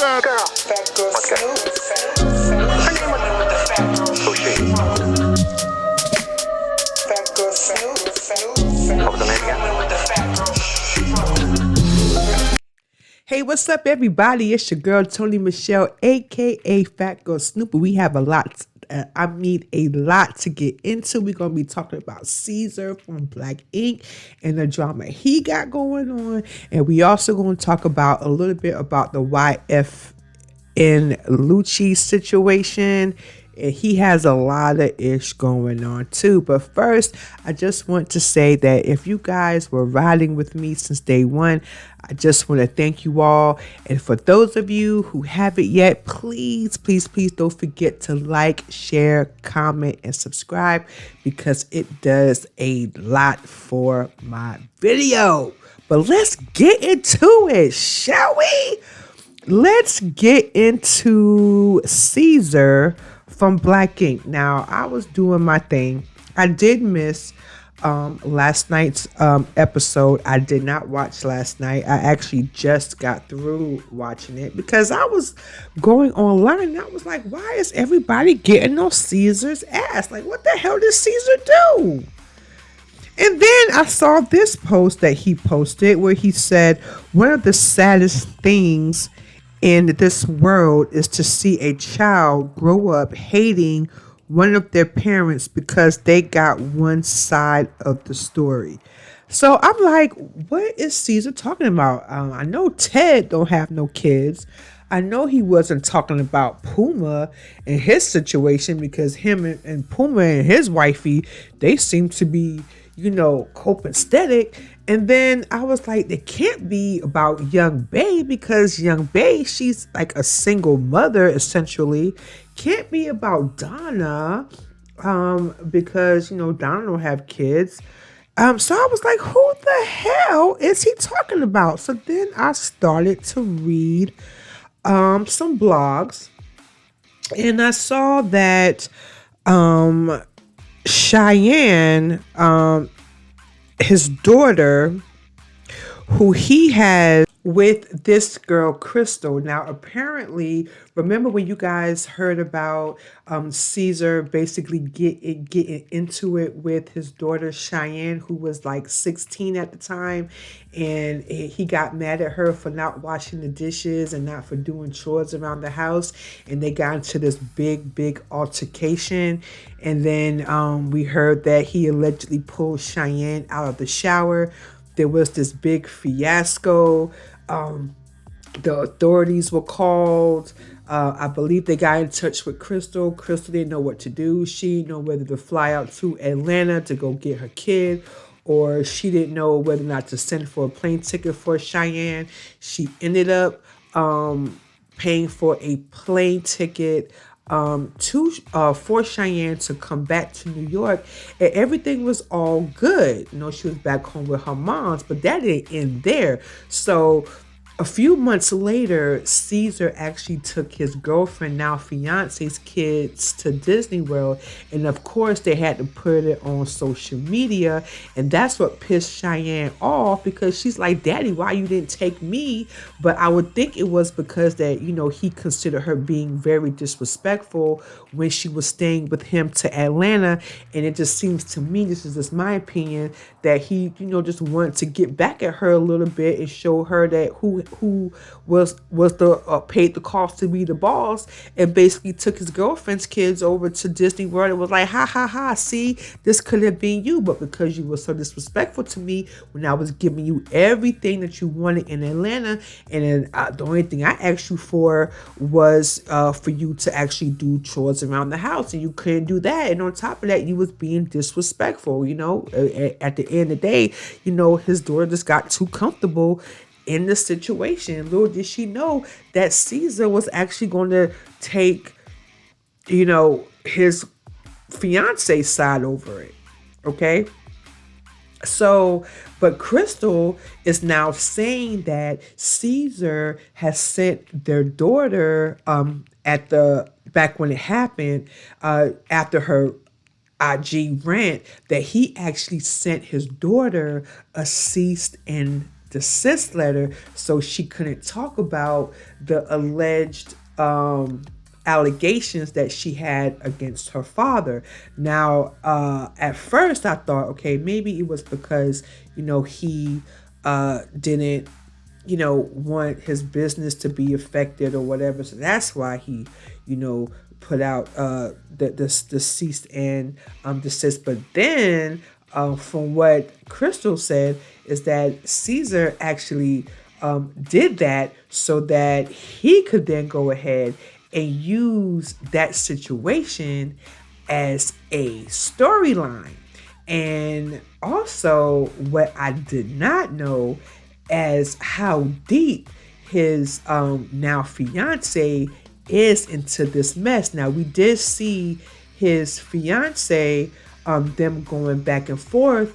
said, girl. Okay. Her name was who she? What was the name again? Hey, what's up, everybody? It's your girl, Tony Michelle, a.k.a. Fat Girl Snoop. We have a lot to get into. We're going to be talking about Ceasar from Black Ink and the drama he got going on. And we also going to talk about a little bit about the YFN Lucci situation. And he has a lot of ish going on too. But first, I just want to say that if you guys were riding with me since day one, I just want to thank you all. And for those of you who haven't yet, please don't forget to like, share, comment, and subscribe, because it does a lot for my video. But let's get into it, shall we? Let's get into Ceasar from Black Ink. Now, I was doing my thing. I did miss last night's episode. I did not watch last night. I actually just got through watching it because I was going online and I was like, why is everybody getting on Ceasar's ass? Like, what the hell did Ceasar do? And then I saw this post that he posted where he said, one of the saddest things in this world is to see a child grow up hating one of their parents because they got one side of the story. So I'm like, what is Ceasar talking about? I know Ted don't have no kids. I know he wasn't talking about Puma and his situation, because him and Puma and his wifey, they seem to be, copacetic. And then I was like, it can't be about Young Bae, because Young Bae, she's like a single mother essentially. Can't be about Donna, because Donna don't have kids. So I was like, who the hell is he talking about? So then I started to read some blogs, and I saw that Cheyenne, his daughter, who he has with this girl Crystal. Now, apparently, remember when you guys heard about Ceasar basically getting into it with his daughter Cheyenne, who was like 16 at the time, and he got mad at her for not washing the dishes and not for doing chores around the house, and they got into this big altercation. And then we heard that he allegedly pulled Cheyenne out of the shower. There was this big fiasco. The authorities were called. I believe they got in touch with Crystal. Crystal didn't know what to do. She didn't know whether to fly out to Atlanta to go get her kid, or she didn't know whether or not to send for a plane ticket for Cheyenne. She ended up paying for a plane ticket for Cheyenne to come back to New York, and everything was all good. She was back home with her moms, but that didn't end there. So a few months later, Ceasar actually took his girlfriend, now fiance's kids, to Disney World. And of course, they had to put it on social media. And that's what pissed Cheyenne off, because she's like, Daddy, why you didn't take me? But I would think it was because that, he considered her being very disrespectful when she was staying with him to Atlanta. And it just seems to me, this is just my opinion, that he, just wanted to get back at her a little bit and show her that who was the paid the cost to be the boss, and basically took his girlfriend's kids over to Disney World and was like, ha, see, this could have been you, but because you were so disrespectful to me when I was giving you everything that you wanted in Atlanta, and then the only thing I asked you for was for you to actually do chores around the house, and you couldn't do that, and on top of that, you was being disrespectful. At the end of the day, his daughter just got too comfortable in the situation. Little did she know that Ceasar was actually going to take, his fiance's side over it. Okay. So, but Crystal is now saying that Ceasar has sent their daughter back when it happened, after her IG rant, that he actually sent his daughter a cease and desist letter, so she couldn't talk about the alleged allegations that she had against her father. Now, at first I thought, okay, maybe it was because, he didn't, want his business to be affected or whatever. So that's why he, put out the cease and desist. But then, from what Crystal said, is that Ceasar actually did that so that he could then go ahead and use that situation as a storyline. And also, what I did not know as how deep his now fiance is into this mess. Now, we did see his fiance, them going back and forth.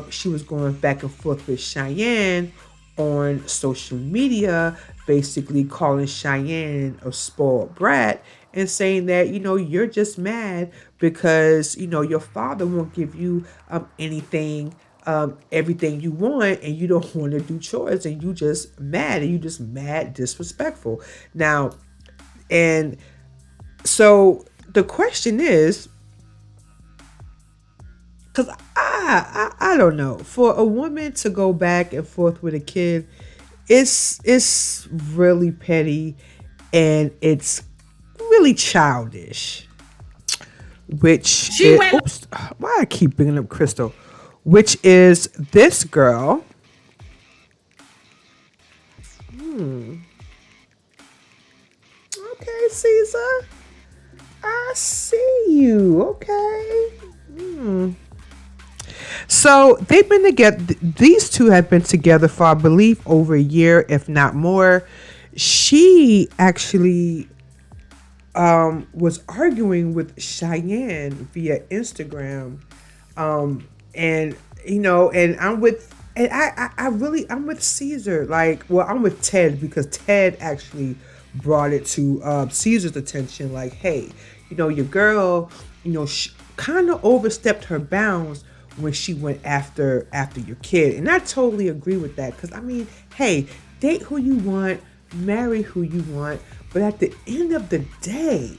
She was going back and forth with Cheyenne on social media, basically calling Cheyenne a spoiled brat and saying that, you're just mad because, your father won't give you anything, everything you want, and you don't want to do chores, and you just mad, disrespectful. Now, and so the question is, because I don't know, for a woman to go back and forth with a kid, it's really petty, and it's really childish. Why I keep bringing up Crystal? Which is this girl. Okay, Ceasar, I see you. Okay. So they've been together. These two have been together for, I believe, over a year, if not more. She actually was arguing with Cheyenne via Instagram, and I'm with, and I'm with Ceasar. Like, well, I'm with Ted, because Ted actually brought it to Caesar's attention. Like, hey, your girl, kind of overstepped her bounds when she went after your kid. And I totally agree with that, because hey, date who you want, marry who you want, but at the end of the day,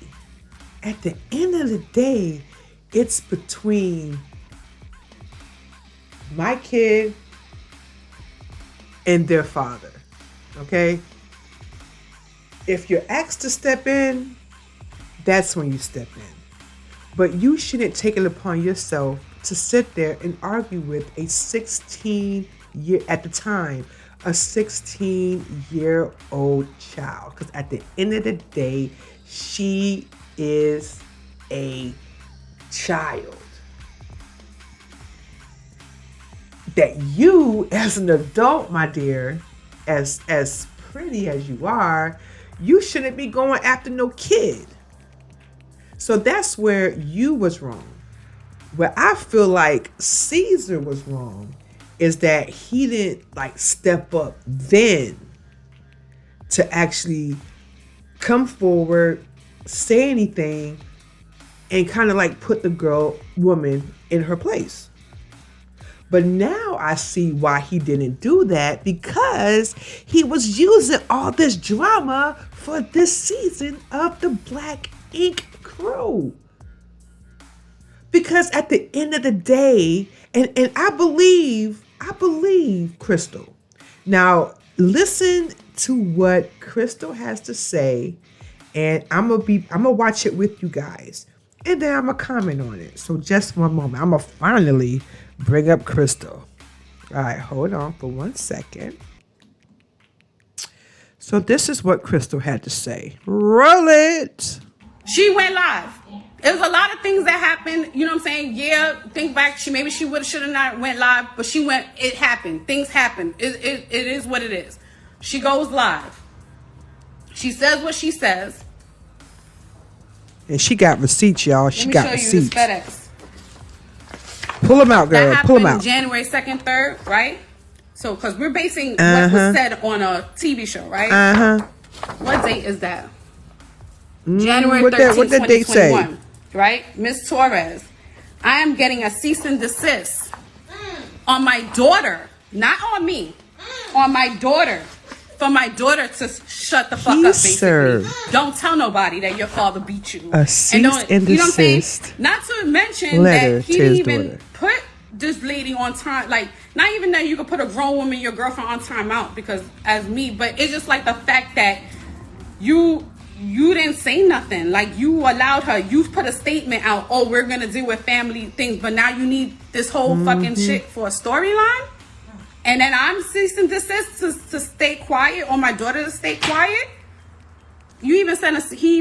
it's between my kid and their father. Okay? If you're asked to step in, that's when you step in. But you shouldn't take it upon yourself to sit there and argue with a 16-year-old child. Because at the end of the day, she is a child. That you, as an adult, my dear, as pretty as you are, you shouldn't be going after no kid. So that's where you was wrong. Where I feel like Ceasar was wrong is that he didn't step up then to actually come forward, say anything, and kind of put the woman in her place. But now I see why he didn't do that, because he was using all this drama for this season of the Black Ink Crew. Because at the end of the day, and I believe Crystal. Now listen to what Crystal has to say, and I'm gonna watch it with you guys, and then I'm gonna comment on it. So just one moment. I'm gonna finally bring up Crystal. All right, hold on for 1 second. So this is what Crystal had to say. Roll it. She went live. It was a lot of things that happened. You know what I'm saying? Yeah, think back. She would have, should have not went live, but she went. It happened. Things happen. It is what it is. She goes live. She says what she says. And she got receipts, y'all. She got receipts. Let me show you this FedEx. Pull them out, girl. That Pull them out. January 2nd, 3rd, right? So, because we're basing what was said on a TV show, right? What date is that? January 13th, what that date say? Right? Miss Torres, I am getting a cease and desist on my daughter, not on me. on my daughter. For my daughter to shut the fuck up, basically. Don't tell nobody that your father beat you. A cease and you know what I'm saying? desist Not to mention letter that he to didn't his even daughter. put this lady on time. Like, not even that you could put a grown woman, your girlfriend, on timeout because as me, but it's just like the fact that you didn't say nothing. Like, you allowed her. You put a statement out. Oh, we're gonna deal with family things, but now you need this whole fucking shit for a storyline. And then I'm cease and desist to stay quiet, or my daughter to stay quiet. He even sent a cease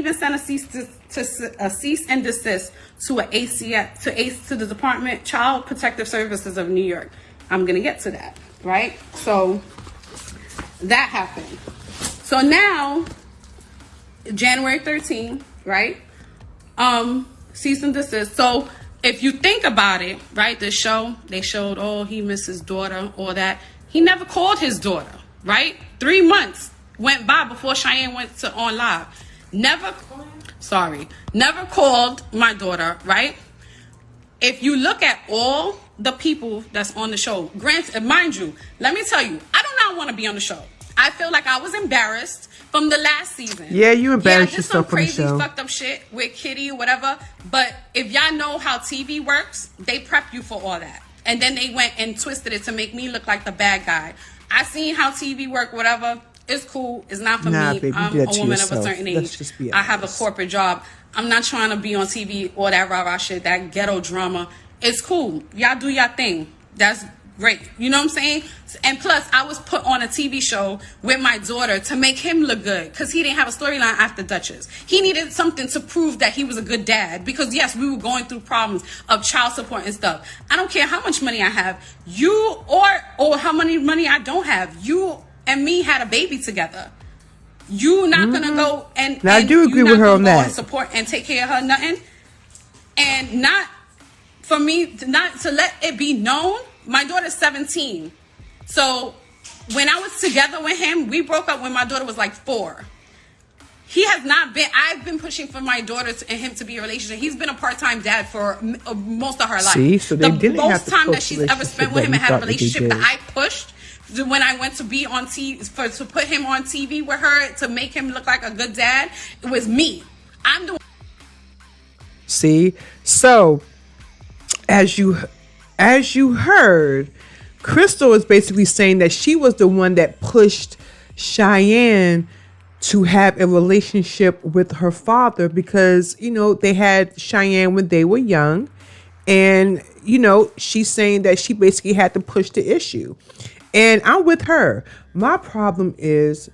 and desist to a ACS to the Department Child Protective Services of New York. I'm gonna get to that, right? So that happened. So now January 13th, right? Cease and desist. So if you think about it, right, the show, they showed, oh, he missed his daughter, all that. He never called his daughter, right? 3 months went by before Cheyenne went on live. Never called my daughter, right? If you look at all the people that's on the show, mind you, let me tell you, I do not want to be on the show. I feel like I was embarrassed from the last season. Yeah, you embarrassed I did yourself some from the crazy show. fucked up shit with Kitty or whatever. But if y'all know how TV works, they prep you for all that. And then they went and twisted it to make me look like the bad guy. I seen how TV work, whatever. It's cool. It's not for me. Baby, I'm a woman of a certain age. I have a corporate job. I'm not trying to be on TV or that rah-rah shit, that ghetto drama. It's cool. Y'all do y'all thing. That's great. You know what I'm saying? And plus, I was put on a TV show with my daughter to make him look good because he didn't have a storyline after Duchess. He needed something to prove that he was a good dad because, yes, we were going through problems of child support and stuff. I don't care how much money I have. You or how many money I don't have. You and me had a baby together. You not gonna go and now, I do agree with her on that. And support and take care of her, nothing. And not for me to let it be known. My daughter's 17. So when I was together with him, we broke up when my daughter was like 4. He has not been, I've been pushing for my daughter and him to be a relationship. He's been a part-time dad for most of her life. See, so they didn't have most to time push that she's ever spent with him and had a relationship that I pushed when I went to be on TV, to put him on TV with her to make him look like a good dad, it was me. I'm the one. See, so as you heard, Crystal is basically saying that she was the one that pushed Cheyenne to have a relationship with her father because, you know, they had Cheyenne when they were young. And, you know, she's saying that she basically had to push the issue. And I'm with her. My problem is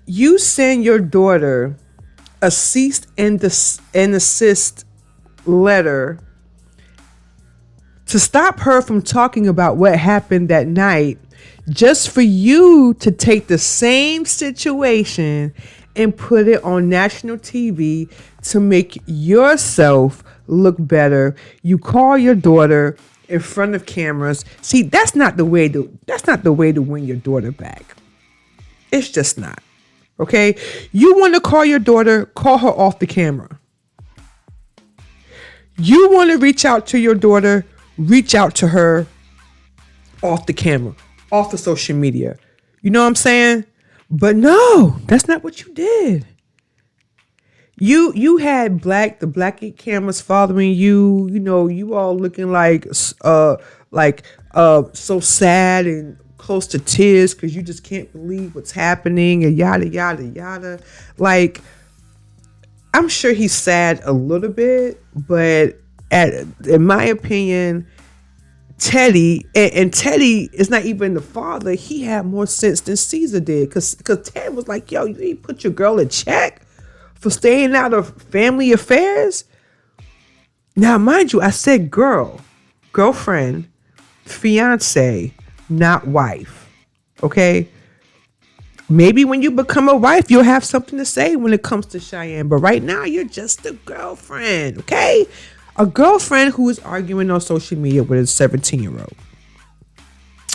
you send your daughter a cease and desist letter to stop her from talking about what happened that night, just for you to take the same situation and put it on national TV to make yourself look better. You call your daughter in front of cameras. See, that's not the way to win your daughter back. It's just not. Okay? You want to call your daughter, call her off the camera. You want to reach out to your daughter, reach out to her off the camera, off the social media. You know what I'm saying? But no, that's not what you did. You had the black cameras following you. You know, you all looking like so sad and close to tears because you just can't believe what's happening and yada yada yada. Like, I'm sure he's sad a little bit, but in my opinion, Teddy, and Teddy is not even the father. He had more sense than Ceasar did, because Ted was like, yo, you ain't put your girl in check for staying out of family affairs. Now, mind you, I said girlfriend, fiance, not wife. Okay? Maybe when you become a wife, you'll have something to say when it comes to Cheyenne. But right now, you're just a girlfriend. Okay? A girlfriend who is arguing on social media with a 17-year-old,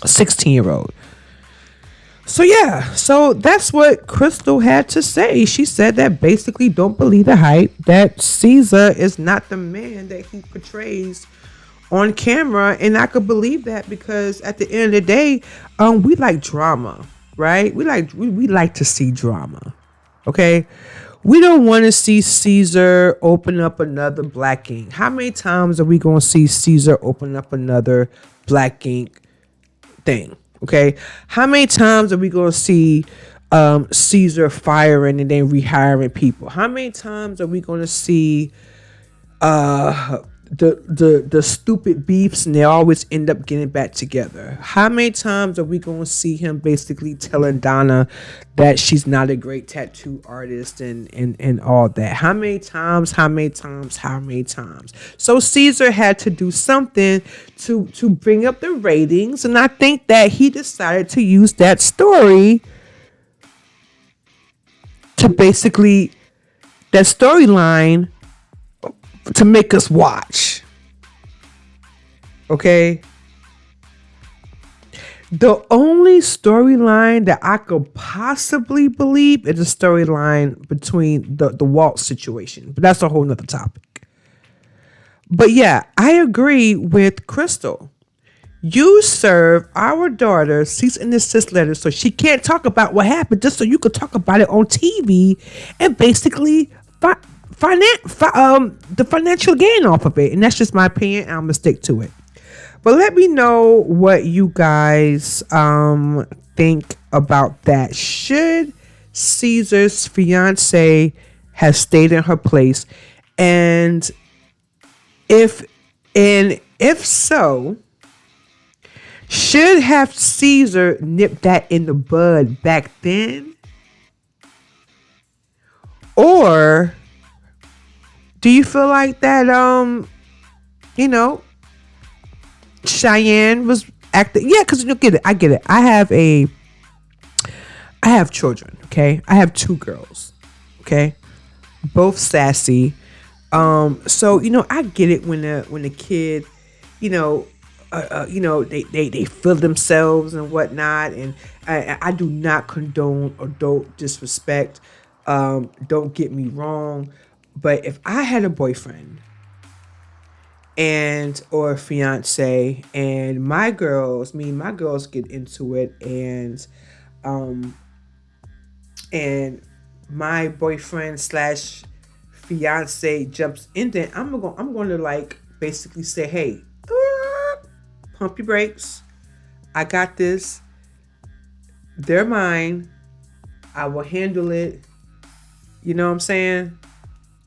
a 16-year-old. So yeah, so that's what Crystal had to say. She said that basically don't believe the hype, that Ceasar is not the man that he portrays on camera, and I could believe that because at the end of the day, we like drama, right? We like to see drama. Okay, we don't want to see Ceasar open up another black ink. How many times are we going to see Ceasar open up another black ink thing? Okay, how many times are we going to see Ceasar firing and then rehiring people? How many times are we going to see the stupid beefs and they always end up getting back together? How many times are we going to see him basically telling Donna that she's not a great tattoo artist and all that? How many times? So Ceasar had to do something to bring up the ratings, and I think that he decided to use that story to basically, that storyline, to make us watch. Okay? The only storyline that I could possibly believe is the storyline between the Walt situation. But that's a whole nother topic. But yeah, I agree with Crystal. You serve our daughter cease and desist letters so she can't talk about what happened, just so you could talk about it on TV and basically the financial gain off of it. And that's just my opinion. I'm gonna stick to it. But let me know what you guys think about that. Should Ceasar's fiance have stayed in her place? And if so, should have Ceasar nipped that in the bud back then? Or do you feel like that Cheyenne was acting? Yeah, because you get it. I get it. I have children, okay? I have 2 girls, okay? Both sassy. So I get it when the kid, they feel themselves and whatnot, and I do not condone adult disrespect. Don't get me wrong, but if I had a boyfriend or a fiance, and my girls get into it, and my boyfriend / fiance jumps in there, I'm going to like basically say, hey, pump your brakes. I got this. They're mine. I will handle it. You know what I'm saying?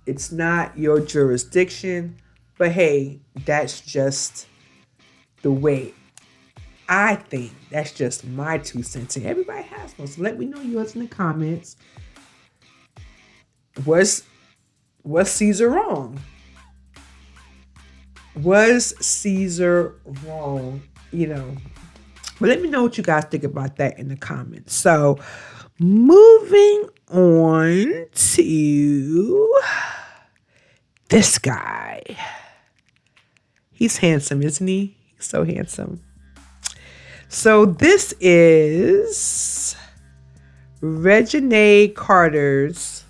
It's not your jurisdiction. But hey, that's just the way I think. That's just my 2 cents. And everybody has one. So let me know yours in the comments. Was Ceasar wrong? Was Ceasar wrong? But let me know what you guys think about that in the comments. So moving on to this guy. He's handsome, isn't he? He's so handsome. So this is Reginae Carter's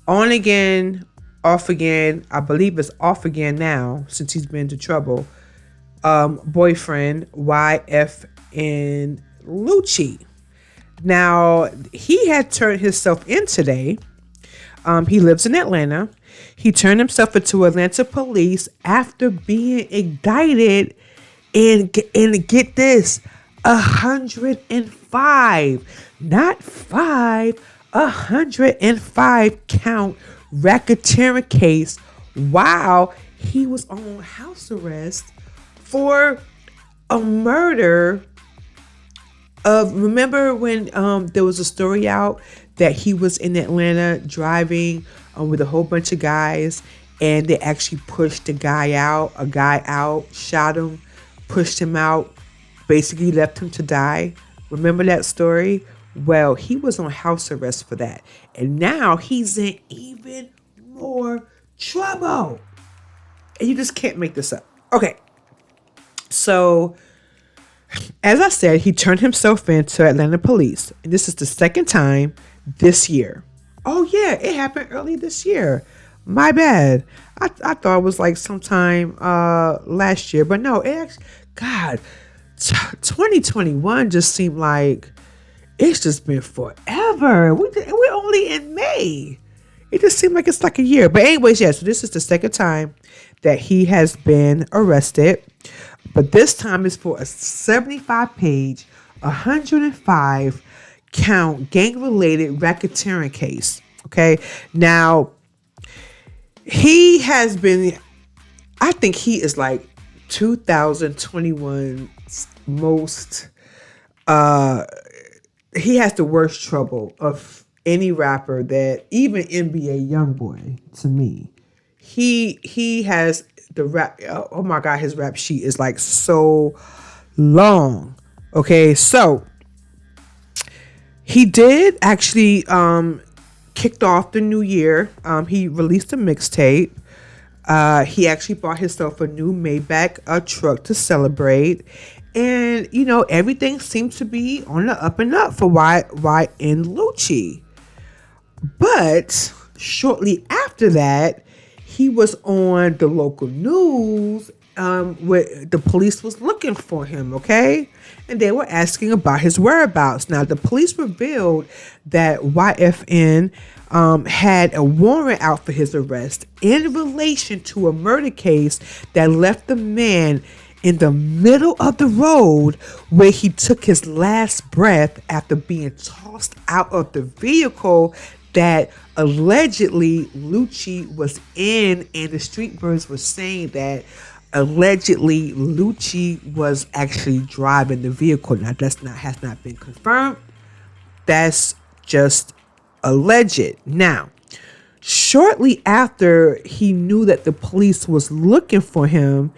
on again, off again. I believe it's off again now since he's been into trouble. Boyfriend, YFN Lucci. Now, he had turned himself in today. He lives in Atlanta. He turned himself into Atlanta police after being indicted and get this, 105, not 5, 105 count racketeering case while he was on house arrest for a murder of, remember when there was a story out that he was in Atlanta driving with a whole bunch of guys, and they actually pushed a guy out, shot him, pushed him out, basically left him to die. Remember that story? Well, he was on house arrest for that. And now he's in even more trouble. And you just can't make this up. Okay. So, as I said, he turned himself in to Atlanta police. And this is the second time this year. Oh, yeah, it happened early this year. My bad. I thought it was like sometime last year, but no, it actually, God, 2021 just seemed like it's just been forever. We're only in May. It just seemed like it's like a year. But anyways, yeah, so this is the second time that he has been arrested. But this time is for a 75-page, 105 count gang-related racketeering case. Okay. Now, he has been, I think he is like 2021's most, he has the worst trouble of any rapper, that even NBA Youngboy, to me. He has the rap, oh my God, his rap sheet is like so long. Okay, so he did actually kicked off the new year. He released a mixtape. He actually bought himself a new Maybach truck to celebrate. And, you know, everything seems to be on the up and up for YFN Lucci. But shortly after that, he was on the local news where the police was looking for him, okay? And they were asking about his whereabouts. Now, the police revealed that YFN had a warrant out for his arrest in relation to a murder case that left the man in the middle of the road where he took his last breath after being tossed out of the vehicle that allegedly Lucci was in. And the street birds were saying that allegedly Lucci was actually driving the vehicle. Now has not been confirmed. That's just alleged. Now, shortly after he knew that the police was looking for him,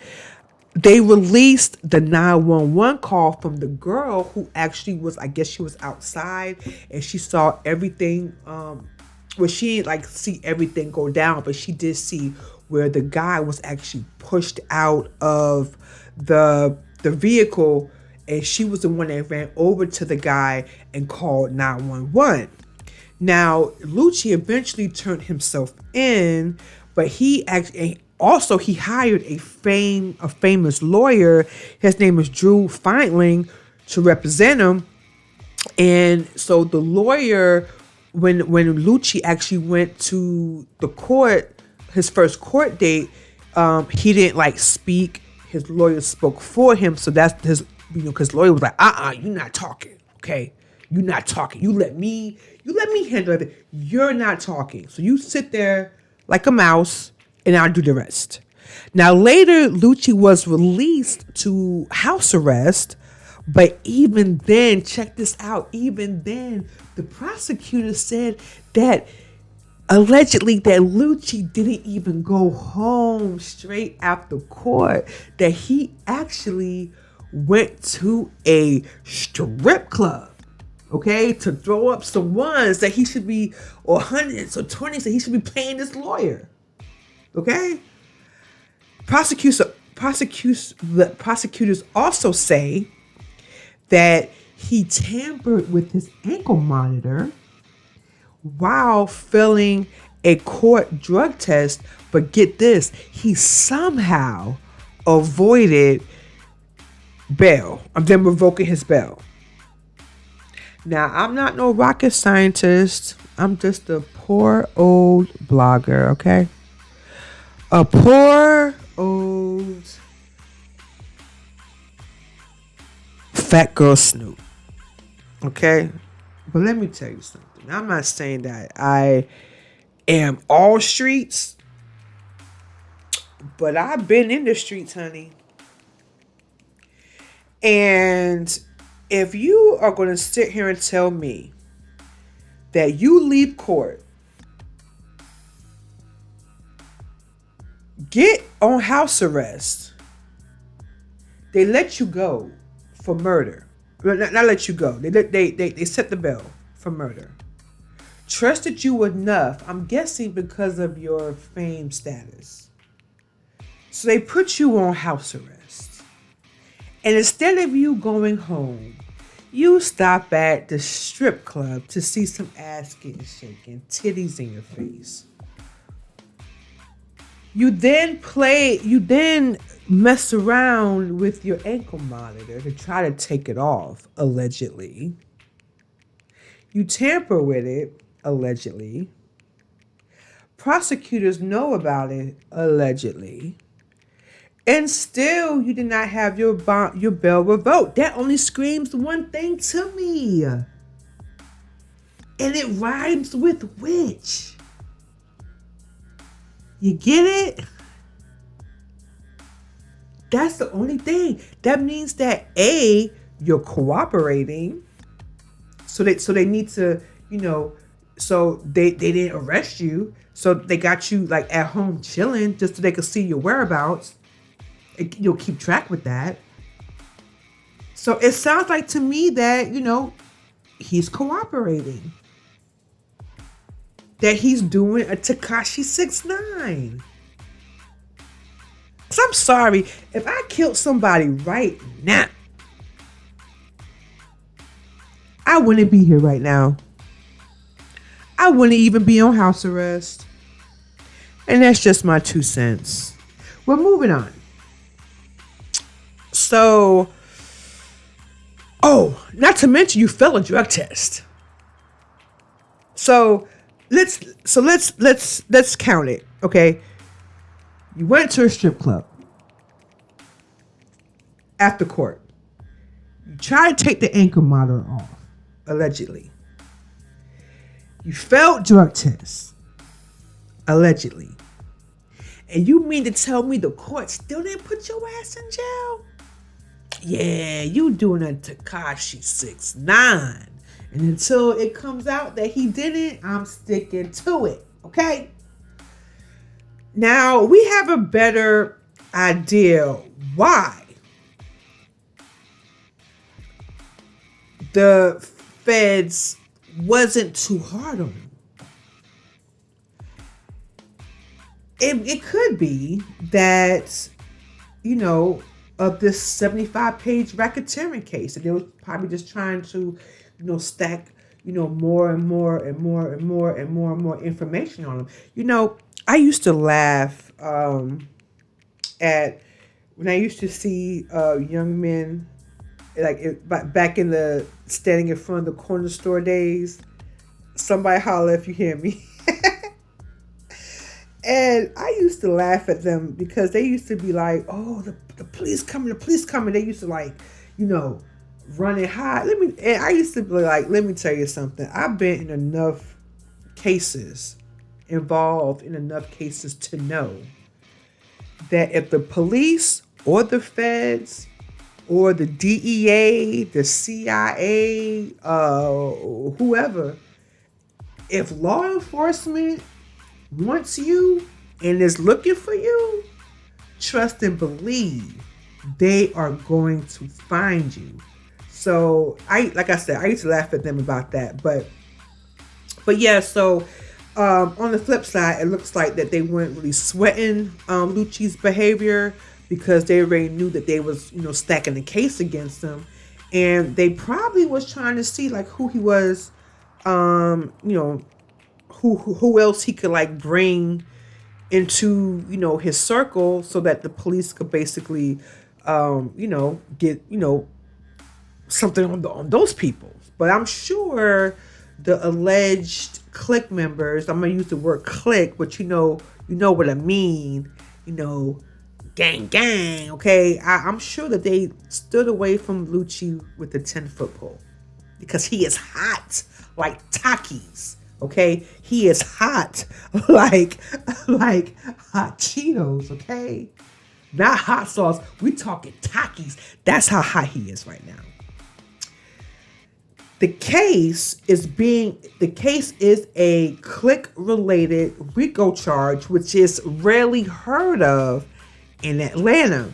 they released the 911 call from the girl who actually was, I guess she was outside and she saw everything. Well, she didn't like see everything go down, but she did see where the guy was actually pushed out of the vehicle, and she was the one that ran over to the guy and called 911. Now, Lucci eventually turned himself in, but he actually also he hired a famous lawyer. His name is Drew Feindling to represent him. And so the lawyer, when Lucci actually went to the court, his first court date, he didn't like speak. His lawyer spoke for him. So that's his, you know, because lawyer was like, you're not talking, okay? You're not talking. You let me handle it. You're not talking. So you sit there like a mouse and I'll do the rest. Now later, Lucci was released to house arrest, but even then, check this out, even then, the prosecutor said that allegedly that Lucci didn't even go home straight after court, that he actually went to a strip club, okay, to throw up some ones that he should be, or hundreds or 20s that he should be paying this lawyer, okay? The prosecutors also say that he tampered with his ankle monitor while filling a court drug test, but get this, he somehow avoided bail. I'm then revoking his bail. Now, I'm not no rocket scientist. I'm just a poor old blogger, okay? A poor old fat girl Snoop, okay? But let me tell you something. I'm not saying that I am all streets, but I've been in the streets, honey. And if you are going to sit here and tell me that you leave court, get on house arrest, they let you go for murder. Not let you go. They set the bail for murder. Trusted you enough, I'm guessing because of your fame status. So they put you on house arrest. And instead of you going home, you stop at the strip club to see some ass getting shaken, titties in your face. You then mess around with your ankle monitor to try to take it off, allegedly. You tamper with it, allegedly. Prosecutors know about it, allegedly. And still, you did not have your bail revoked. That only screams one thing to me. And it rhymes with which. You get it? That's the only thing. That means that A, you're cooperating. So they need to, so they didn't arrest you. So they got you like at home chilling just so they could see your whereabouts. You'll keep track with that. So it sounds like to me that, he's cooperating. That he's doing a Tekashi 6ix9ine. Cause I'm sorry, if I killed somebody right now, I wouldn't be here right now. I wouldn't even be on house arrest. And that's just my 2 cents. We're moving on. So, not to mention you failed a drug test. So let's count it, okay? You went to a strip club after court. You tried to take the ankle monitor off, allegedly. You failed drug tests, allegedly. And you mean to tell me the court still didn't put your ass in jail? Yeah, you doing a Tekashi 6ix9ine. And until it comes out that he didn't, I'm sticking to it, okay? Now, we have a better idea why the feds wasn't too hard on him. It could be that, of this 75-page racketeering case, and they were probably just trying to, stack, more and more and more and more and more and more information on them. I used to laugh at when I used to see young men back in the standing in front of the corner store days. Somebody holler if you hear me. And I used to laugh at them because they used to be like, "Oh, the police coming, the police coming." They used to running high. And I used to be like, let me tell you something. I've been in enough cases, involved in enough cases to know that if the police or the feds or the DEA, the CIA, whoever, if law enforcement wants you and is looking for you, trust and believe they are going to find you. So like I said, I used to laugh at them about that. But yeah, so on the flip side, it looks like that they weren't really sweating Lucci's behavior because they already knew that they was, stacking the case against him. And they probably was trying to see who he was, who else he could bring into, his circle so that the police could basically, get, something on those people. But I'm sure the alleged clique members, I'm going to use the word clique, but you know what I mean, gang, okay? I'm sure that they stood away from Lucci with the 10-foot pole because he is hot like Takis. Okay, he is hot like hot Cheetos. Okay, not hot sauce. We talking Takis. That's how hot he is right now. The case is a clique-related RICO charge, which is rarely heard of in Atlanta.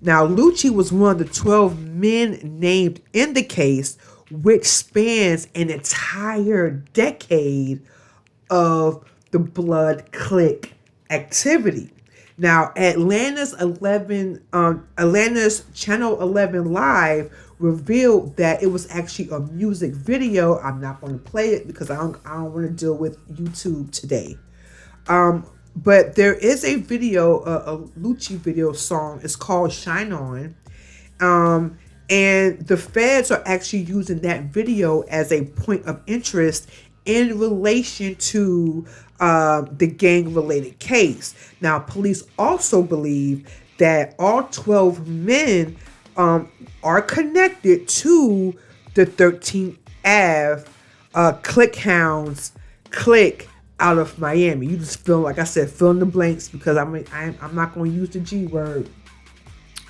Now, Lucci was one of the 12 men named in the case, which spans an entire decade of the blood clique activity. Now, Atlanta's Channel 11 Live revealed that it was actually a music video. I'm not going to play it because I don't want to deal with YouTube today. But there is a video, a Lucci video song. It's called "Shine On," and the feds are actually using that video as a point of interest in relation to the gang-related case. Now, police also believe that all 12 men are connected to the 13th Ave click hounds click out of Miami. You just feel, like I said, fill in the blanks, because I'm not going to use the G word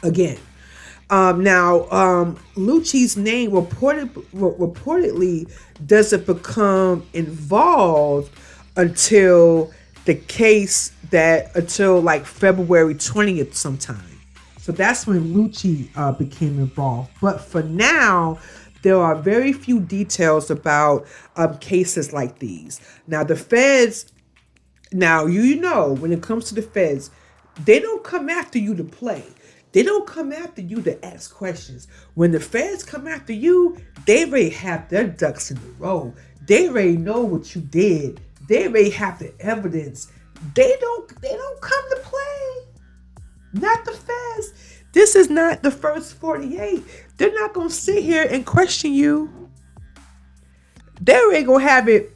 again. Now, Lucci's name reportedly doesn't become involved until until like February 20th sometime. So that's when Lucci became involved. But for now, there are very few details about cases like these. Now, the feds, when it comes to the feds, they don't come after you to play. They don't come after you to ask questions. When the feds come after you, they already have their ducks in a row. They already know what you did. They already have the evidence. They don't come to play. Not the feds. This is not the first 48. They're not going to sit here and question you. They're already going to have it.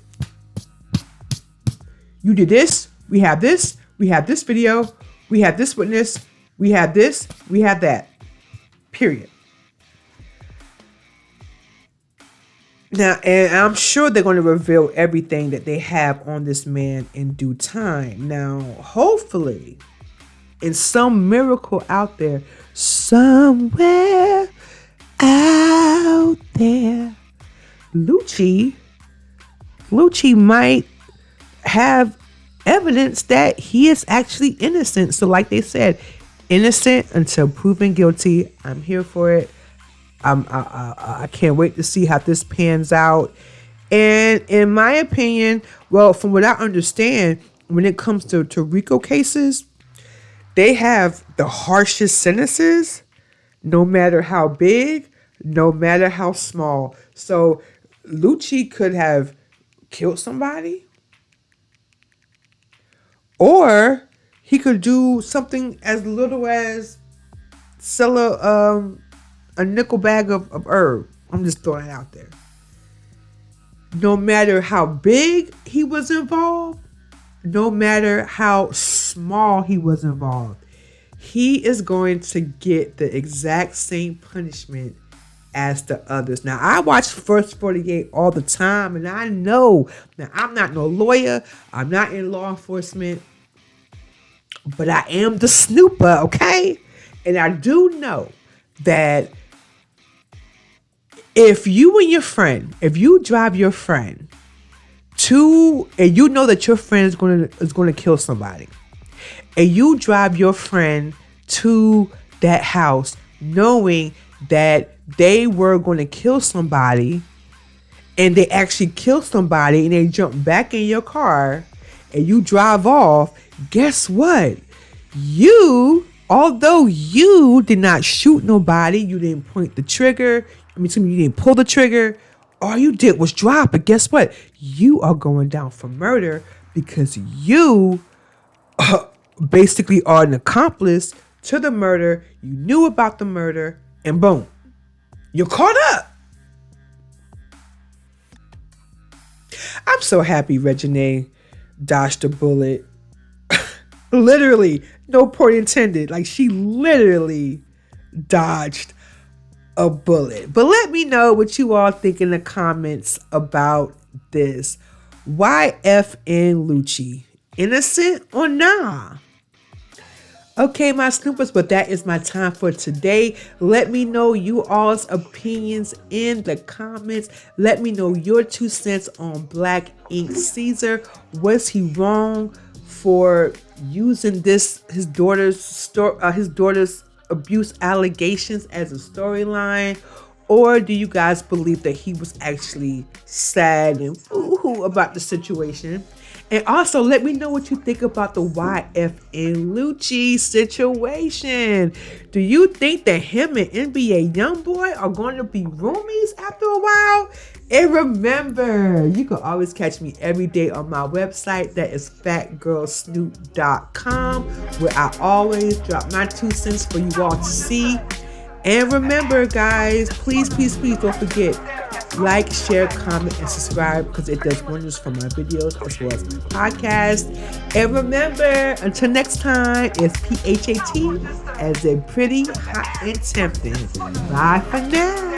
You did this. We have this. We have this video. We have this witness. We have this. We have that. Period. Now, and I'm sure they're going to reveal everything that they have on this man in due time. Now, hopefully, in some miracle out there, somewhere out there, Lucci might have evidence that he is actually innocent. So like they said, innocent until proven guilty. I'm here for it. I can't wait to see how this pans out. And in my opinion, well, from what I understand, when it comes to RICO cases, they have the harshest sentences, no matter how big, no matter how small. So Lucci could have killed somebody, or he could do something as little as sell a nickel bag of herb. I'm just throwing it out there. No matter how big he was involved, no matter how small he was involved, he is going to get the exact same punishment as the others. Now, I watch First 48 all the time, and I know, now I'm not no lawyer, I'm not in law enforcement, but I am the snooper, okay? And I do know that if you and your friend, if you drive your friend to, and you know that your friend is going to kill somebody, and you drive your friend to that house knowing that they were going to kill somebody, and they actually kill somebody, and they jump back in your car, and you drive off, guess what? Although you did not shoot nobody, you didn't point the trigger, you didn't pull the trigger, all you did was drive. But guess what? You are going down for murder, because you basically are an accomplice to the murder. You knew about the murder, and boom, you're caught up. I'm so happy Reginae dodged a bullet. Literally, no pun intended. Like, she literally dodged a bullet. But let me know what you all think in the comments about this. YFN Lucci, innocent or nah? Okay, my snoopers, but that is my time for today. Let me know you all's opinions in the comments. Let me know your 2 cents on Black Ink Ceasar. Was he wrong for using his daughter's abuse allegations as a storyline? Or do you guys believe that he was actually sad and boo-hoo about the situation? And also, let me know what you think about the YFN Lucci situation. Do you think that him and NBA Youngboy are going to be roomies after a while? And remember, you can always catch me every day on my website. That is fatgirlsnoop.com, where I always drop my 2 cents for you all to see. And remember, guys, please don't forget, like, share, comment, and subscribe, because it does wonders for my videos as well as my podcast. And remember, until next time, it's PHAT as a pretty, hot, and tempting. Bye for now.